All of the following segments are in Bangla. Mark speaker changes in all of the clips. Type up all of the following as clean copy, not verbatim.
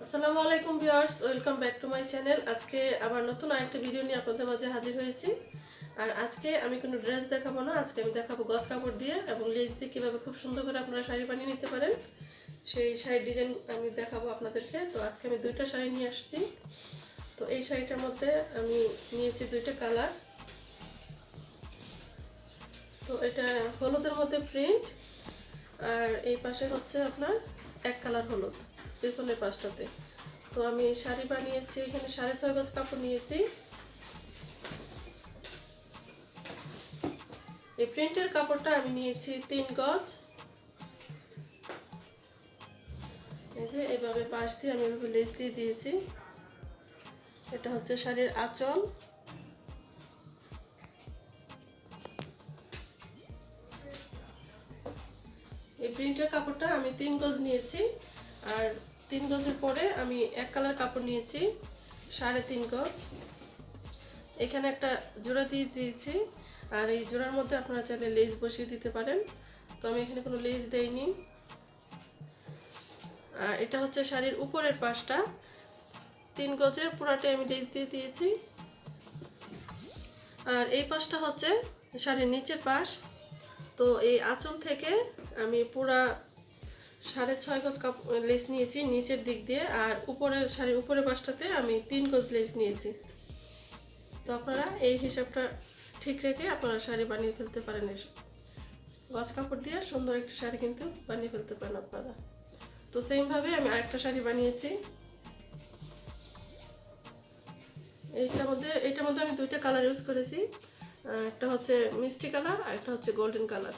Speaker 1: আসসালামু আলাইকুম viewers, welcome back to my channel. আজকে আবার নতুন আরেকটা ভিডিও নিয়ে আপনাদের মাঝে হাজির হয়েছি। আর আজকে আমি কোনো ড্রেস দেখাবো না, আজকে আমি দেখাবো গজ কাপড় দিয়ে এবং লেস দিয়ে কীভাবে খুব সুন্দর করে আপনারা শাড়ি বানিয়ে নিতে পারেন, সেই শাড়ির ডিজাইন আমি দেখাবো আপনাদেরকে। তো আজকে আমি দুইটা শাড়ি নিয়ে আসছি। তো এই শাড়িটার মধ্যে আমি নিয়েছি দুইটা কালার। তো এটা হলুদের মধ্যে প্রিন্ট, আর এই পাশে হচ্ছে আপনার এক কালার হলুদ পেছনের পাশটাতে। তো আমি শাড়ি বানিয়েছি, এখানে 6.5 গজ কাপড় নিয়েছি। এই প্রিন্টের কাপড়টা আমি নিয়েছি 3 গজ। এই যে এভাবে পাশ দিয়ে আমি এভাবে লেস দিয়ে দিয়েছি। এটা হচ্ছে শাড়ির আঁচল। এই প্রিন্টের কাপড়টা আমি 3 গজ নিয়েছি, আর 3 গজের পরে আমি এক কালার কাপড় নিয়েছি 3.5 গজ। এখানে একটা জোড়া দিয়ে দিয়েছি, আর এই জোড়ার মধ্যে আপনারা চাইলে লেস বসিয়ে দিতে পারেন। তো আমি এখানে কোনো লেস দেইনি। আর এটা হচ্ছে শাড়ির উপরের পাশটা, 3 গজের পুরাটাই আমি লেস দিয়ে দিয়েছি। আর এই পাশটা হচ্ছে শাড়ির নিচের পাশ। তো এই আঁচল থেকে আমি পুরা 6.5 গজ লেস নিয়েছি নিচের দিক দিয়ে, আর উপরের শাড়ির উপরের পাশটাতে আমি 3 গজ লেস নিয়েছি। তো আপনারা এই হিসাবটা ঠিক রেখে আপনারা শাড়ি বানিয়ে ফেলতে পারেন। এসব গজ কাপড় দিয়ে সুন্দর একটা শাড়ি কিন্তু বানিয়ে ফেলতে পারেন আপনারা। তো সেমভাবে আমি আরেকটা শাড়ি বানিয়েছি। এইটার মধ্যে আমি দুইটা কালার ইউজ করেছি, একটা হচ্ছে মিষ্টি কালার আর একটা হচ্ছে গোল্ডেন কালার।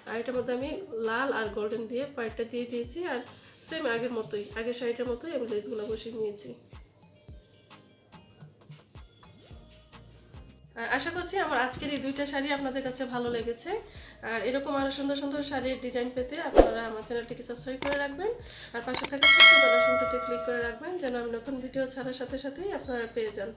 Speaker 1: আর এটার মধ্যে আমি লাল আর গোল্ডেন দিয়ে পাড়টা দিয়ে দিয়েছি, আর সেম আগের শাড়িটার মতোই আমি লেসগুলো বসিয়ে নিয়েছি। আর আশা করছি আমার আজকের এই দুইটা শাড়ি আপনাদের কাছে ভালো লেগেছে। আর এরকম আরও সুন্দর সুন্দর শাড়ির ডিজাইন পেতে আপনারা আমার চ্যানেলটিকে সাবস্ক্রাইব করে রাখবেন, আর পাশে থাকা ছোট্ট বেল আইকনটিতে ক্লিক করে রাখবেন, যেন আমি নতুন ভিডিও ছাড়ার সাথে সাথেই আপনারা পেয়ে যান।